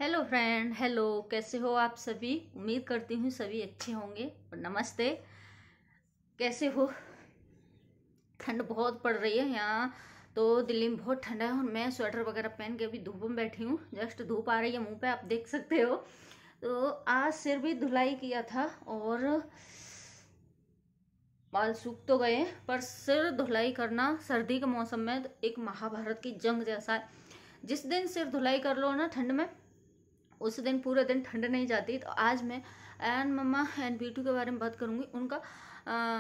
Hello friend, hello. कैसे हो आप सभी? उम्मीद करती हूँ सभी अच्छे होंगे। और नमस्ते। कैसे हो? ठंड बहुत पड़ रही है यहाँ तो। दिल्ली में बहुत ठंडा है और मैं स्वेटर वगैरह पहन के अभी धूप में बैठी हूँ। जस्ट धूप आ रही है मुंह पे, आप देख सकते हो। तो आज सिर भी धुलाई किया था और बाल सूख तो गए, पर सिर धुलाई करना सर्दी के मौसम में एक महाभारत की जंग जैसा है। जिस दिन सिर धुलाई कर लो ना ठंड में, उस दिन पूरे दिन ठंड नहीं जाती। तो आज मैं एन मम्मा एंड बीटू के बारे में बात करूंगी। उनका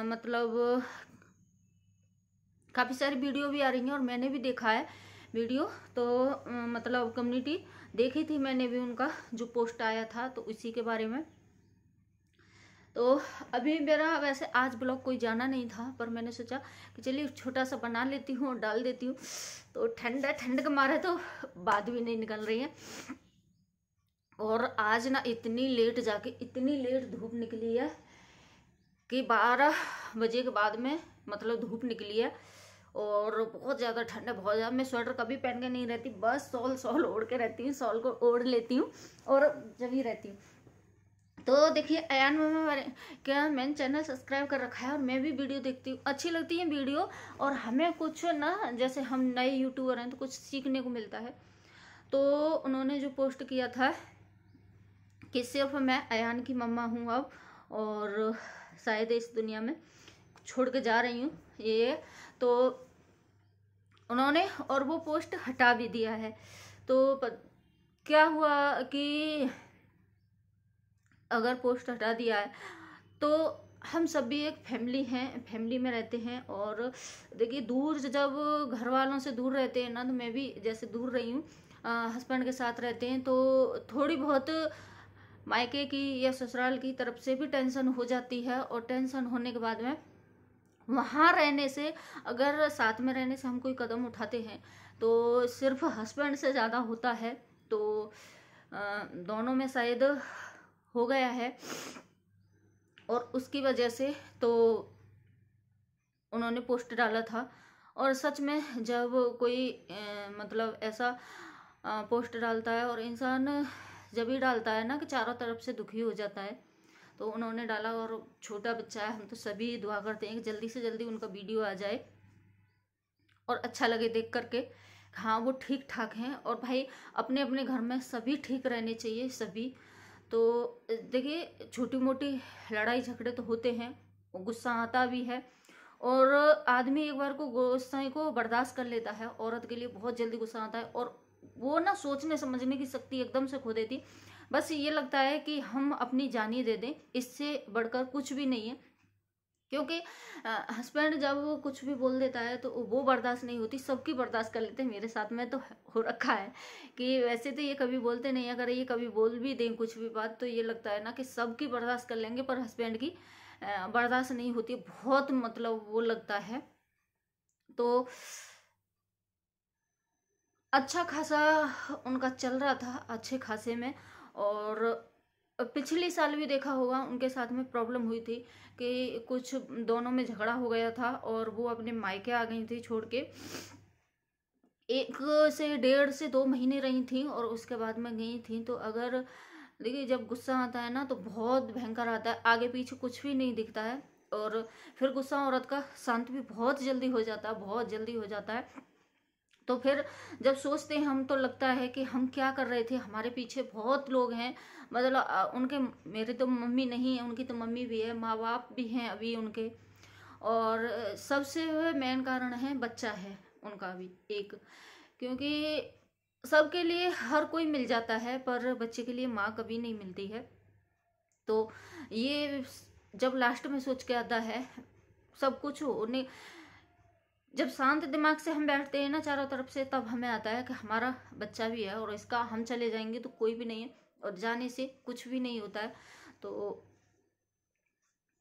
मतलब काफ़ी सारी वीडियो भी आ रही हैं और मैंने भी देखा है वीडियो। तो मतलब कम्युनिटी देखी थी मैंने भी, उनका जो पोस्ट आया था तो उसी के बारे में। तो अभी मेरा वैसे आज ब्लॉग कोई जाना नहीं था, पर मैंने सोचा कि चलिए छोटा सा बना लेती हूँ और डाल देती हूँ। तो ठंड है, ठंड के मारे तो बात भी नहीं निकल रही है। और आज ना इतनी लेट जाके इतनी लेट धूप निकली है कि 12 बजे के बाद में मतलब धूप निकली है। और बहुत ज़्यादा ठंड है, बहुत ज़्यादा। मैं स्वेटर कभी पहन के नहीं रहती, बस शॉल ओढ़ के रहती हूँ। शॉल को ओढ़ लेती हूँ और जब ही रहती हूँ। तो देखिए, अयान मामा बारे क्या मैंने चैनल सब्सक्राइब कर रखा है और मैं भी वीडियो देखती हूँ, अच्छी लगती है वीडियो। और हमें कुछ ना, जैसे हम नए यूट्यूबर हैं तो कुछ सीखने को मिलता है। तो उन्होंने जो पोस्ट किया था कि सिर्फ मैं अयान की मम्मा हूँ अब, और शायद इस दुनिया में छोड़ के जा रही हूँ ये। तो उन्होंने और वो पोस्ट हटा भी दिया है। तो क्या हुआ कि अगर पोस्ट हटा दिया है तो हम सब भी एक फैमिली हैं, फैमिली में रहते हैं। और देखिए, दूर जब घर वालों से दूर रहते हैं ना, तो मैं भी जैसे दूर रही हूँ, हस्बैंड के साथ रहते हैं तो थोड़ी बहुत मायके की या ससुराल की तरफ से भी टेंशन हो जाती है। और टेंशन होने के बाद में वहाँ रहने से, अगर साथ में रहने से हम कोई कदम उठाते हैं तो सिर्फ हस्बैंड से ज़्यादा होता है। तो दोनों में शायद हो गया है और उसकी वजह से तो उन्होंने पोस्ट डाला था। और सच में जब कोई मतलब ऐसा पोस्ट डालता है और इंसान जब ही डालता है ना कि चारों तरफ से दुखी हो जाता है। तो उन्होंने डाला, और छोटा बच्चा है, हम तो सभी दुआ करते हैं कि जल्दी से जल्दी उनका वीडियो आ जाए और अच्छा लगे देख करके। हाँ, वो ठीक ठाक हैं। और भाई, अपने अपने घर में सभी ठीक रहने चाहिए, सभी। तो देखिए, छोटी मोटी लड़ाई झगड़े तो होते हैं, गुस्सा आता भी है। और आदमी एक बार को गुस्से को बर्दाश्त कर लेता है, औरत के लिए बहुत जल्दी गुस्सा आता है और वो ना सोचने समझने की शक्ति एकदम से खो देती। बस ये लगता है कि हम अपनी जान ही दे दें, इससे बढ़कर कुछ भी नहीं है। क्योंकि हस्बैंड जब वो कुछ भी बोल देता है तो वो बर्दाश्त नहीं होती, सबकी बर्दाश्त कर लेते हैं। मेरे साथ में तो हो रखा है कि वैसे तो ये कभी बोलते नहीं, अगर ये कभी बोल भी दें कुछ भी बात तो ये लगता है ना कि सबकी बर्दाश्त कर लेंगे, पर हस्बैंड की बर्दाश्त नहीं होती, बहुत मतलब वो लगता है। तो अच्छा खासा उनका चल रहा था, अच्छे खासे में। और पिछले साल भी देखा होगा उनके साथ में प्रॉब्लम हुई थी कि कुछ दोनों में झगड़ा हो गया था और वो अपने मायके आ गई थी छोड़ के। 1 से 1.5 से 2 महीने रही थी और उसके बाद में गई थी। तो अगर देखिए, जब गुस्सा आता है ना तो बहुत भयंकर आता है, आगे पीछे कुछ भी नहीं दिखता है। और फिर गुस्सा औरत का शांत भी बहुत जल्दी हो जाता है, बहुत जल्दी हो जाता है। तो फिर जब सोचते हैं हम तो लगता है कि हम क्या कर रहे थे, हमारे पीछे बहुत लोग हैं। मतलब उनके, मेरे तो मम्मी नहीं है, उनकी तो मम्मी भी है, माँ बाप भी हैं अभी उनके। और सबसे मेन कारण है बच्चा है उनका भी एक। क्योंकि सबके लिए हर कोई मिल जाता है, पर बच्चे के लिए माँ कभी नहीं मिलती है। तो ये जब लास्ट में सोच के आता है सब कुछ होने, जब शांत दिमाग से हम बैठते हैं ना चारों तरफ से, तब हमें आता है कि हमारा बच्चा भी है और इसका हम चले जाएंगे तो कोई भी नहीं है और जाने से कुछ भी नहीं होता है। तो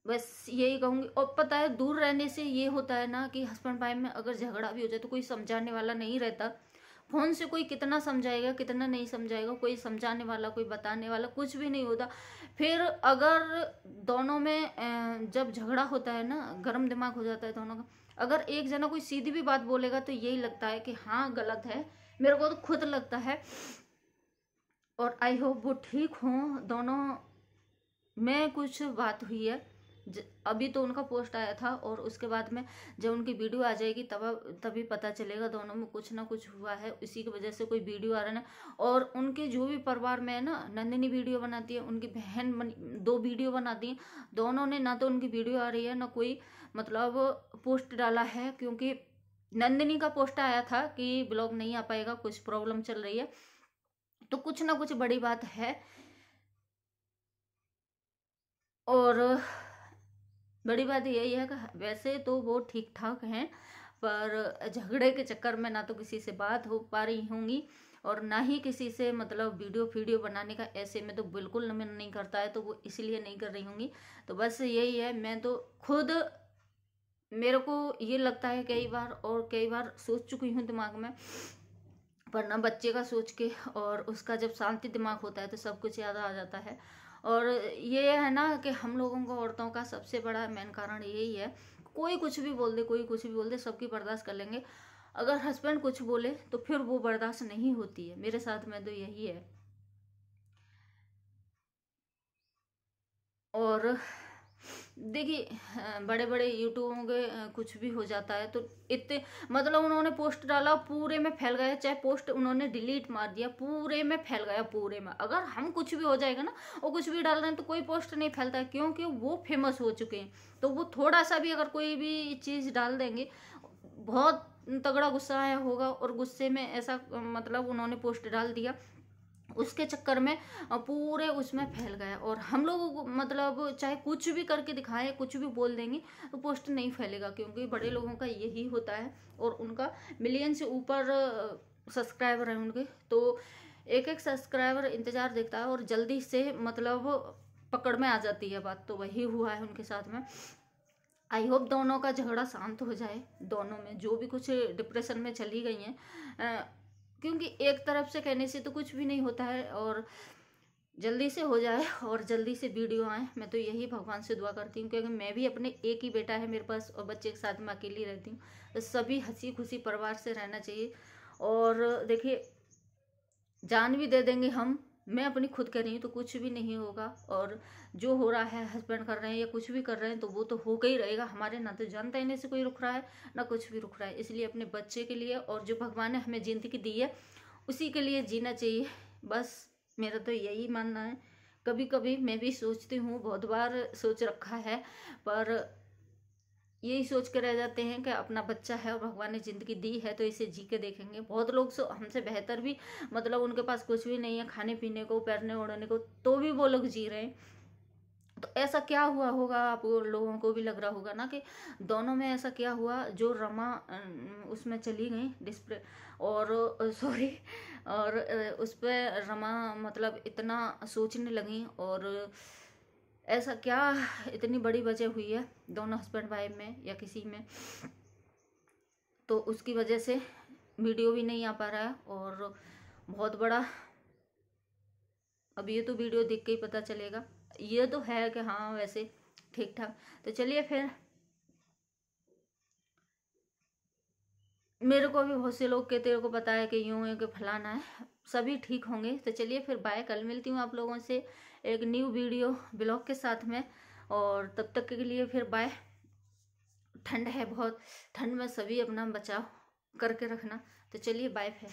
बस यही कहूँगी। और पता है, दूर रहने से ये होता है ना कि हस्बैंड वाइफ में अगर झगड़ा भी हो जाए तो कोई समझाने वाला नहीं रहता। फोन से कोई कितना समझाएगा, कितना नहीं समझाएगा, कोई समझाने वाला, कोई बताने वाला कुछ भी नहीं होता। फिर अगर दोनों में जब झगड़ा होता है ना, गर्म दिमाग हो जाता है दोनों का। अगर एक जना कोई सीधी भी बात बोलेगा तो यही लगता है कि हाँ गलत है, मेरे को तो खुद लगता है। और आई होप वो ठीक हों दोनों में। कुछ बात हुई है, अभी तो उनका पोस्ट आया था, और उसके बाद में जब उनकी वीडियो आ जाएगी तभी पता चलेगा दोनों में कुछ ना कुछ हुआ है। इसी की वजह से कोई वीडियो आ रहा है। और उनके जो भी परिवार में है ना, नंदिनी वीडियो बनाती है, उनकी बहन 2 वीडियो बनाती हैं। दोनों ने ना तो उनकी वीडियो आ रही है ना कोई मतलब पोस्ट डाला है, क्योंकि नंदिनी का पोस्ट आया था कि ब्लॉग नहीं आ पाएगा, कुछ प्रॉब्लम चल रही है। तो कुछ ना कुछ बड़ी बात है। और बड़ी बात यही है कि वैसे तो वो ठीक ठाक हैं, पर झगड़े के चक्कर में ना तो किसी से बात हो पा रही होंगी, और ना ही किसी से मतलब वीडियो बनाने का ऐसे में तो बिल्कुल मन नहीं करता है, तो वो इसलिए नहीं कर रही होंगी। तो बस यही है। मैं तो खुद, मेरे को ये लगता है कई बार, और कई बार सोच चुकी हूँ दिमाग में, पर ना बच्चे का सोच के, और उसका जब शांति दिमाग होता है तो सब कुछ याद आ जाता है। और ये है ना कि हम लोगों को, औरतों का सबसे बड़ा मेन कारण यही है, कोई कुछ भी बोल दे, कोई कुछ भी बोल दे, सबकी बर्दाश्त कर लेंगे। अगर हस्बैंड कुछ बोले तो फिर वो बर्दाश्त नहीं होती है। मेरे साथ में तो यही है। और देखिए, बड़े बड़े यूट्यूबों के कुछ भी हो जाता है तो इतने मतलब उन्होंने पोस्ट डाला, पूरे में फैल गया। चाहे पोस्ट उन्होंने डिलीट मार दिया, पूरे में फैल गया, पूरे में। अगर हम कुछ भी हो जाएगा ना, वो कुछ भी डाल रहे हैं, तो कोई पोस्ट नहीं फैलता है, क्योंकि वो फेमस हो चुके हैं। तो वो थोड़ा सा भी अगर कोई भी चीज़ डाल देंगे, बहुत तगड़ा गुस्सा आया होगा, और गुस्से में ऐसा मतलब उन्होंने पोस्ट डाल दिया, उसके चक्कर में पूरे उसमें फैल गया। और हम लोग मतलब चाहे कुछ भी करके दिखाएं, कुछ भी बोल देंगे, तो पोस्ट नहीं फैलेगा, क्योंकि बड़े लोगों का यही होता है। और उनका मिलियन से ऊपर सब्सक्राइबर है उनके, तो एक एक सब्सक्राइबर इंतजार देखता है, और जल्दी से मतलब पकड़ में आ जाती है बात। तो वही हुआ है उनके साथ में। आई होप दोनों का झगड़ा शांत हो जाए, दोनों में जो भी कुछ डिप्रेशन में चली गई हैं, क्योंकि एक तरफ से कहने से तो कुछ भी नहीं होता है। और जल्दी से हो जाए, और जल्दी से वीडियो आए, मैं तो यही भगवान से दुआ करती हूँ। क्योंकि मैं भी अपने एक ही बेटा है मेरे पास, और बच्चे के साथ मैं अकेली रहती हूँ। तो सभी हंसी खुशी परिवार से रहना चाहिए। और देखिए, जान भी दे देंगे हम, मैं अपनी खुद कर रही हूँ तो कुछ भी नहीं होगा। और जो हो रहा है, हस्बैंड कर रहे हैं या कुछ भी कर रहे हैं, तो वो तो होकर ही रहेगा हमारे। ना तो जान देने से कोई रुक रहा है, ना कुछ भी रुक रहा है। इसलिए अपने बच्चे के लिए, और जो भगवान ने हमें जिंदगी दी है, उसी के लिए जीना चाहिए। बस मेरा तो यही मानना है। कभी कभी मैं भी सोचती हूँ, बहुत बार सोच रखा है, पर यही सोच के रह जाते हैं कि अपना बच्चा है और भगवान ने जिंदगी दी है तो इसे जी के देखेंगे। बहुत लोग हमसे बेहतर भी, मतलब उनके पास कुछ भी नहीं है खाने पीने को, पैरने ओढ़ने को, तो भी वो लोग जी रहे हैं। तो ऐसा क्या हुआ होगा, आप लोगों को भी लग रहा होगा ना कि दोनों में ऐसा क्या हुआ, जो रमा उसमें चली गई डिस्प्ले, और सॉरी, और उस पर रमा मतलब इतना सोचने लगी। और ऐसा क्या इतनी बड़ी वजह हुई है दोनों हस्बैंड वाइफ में या किसी में, तो उसकी वजह से वीडियो भी नहीं आ पा रहा है। और बहुत बड़ा, अब ये तो वीडियो देख के ही पता चलेगा। ये तो है कि हाँ वैसे ठीक ठाक। तो चलिए फिर, मेरे को भी बहुत से लोग कहते, तेरे को पता है कि यूं है कि फलाना है, सभी ठीक होंगे। तो चलिए फिर बाय, कल मिलती हूँ आप लोगों से एक न्यू वीडियो ब्लॉग के साथ में। और तब तक के लिए फिर बाय। ठंड है बहुत, ठंड में सभी अपना बचाव करके रखना। तो चलिए बाय फिर।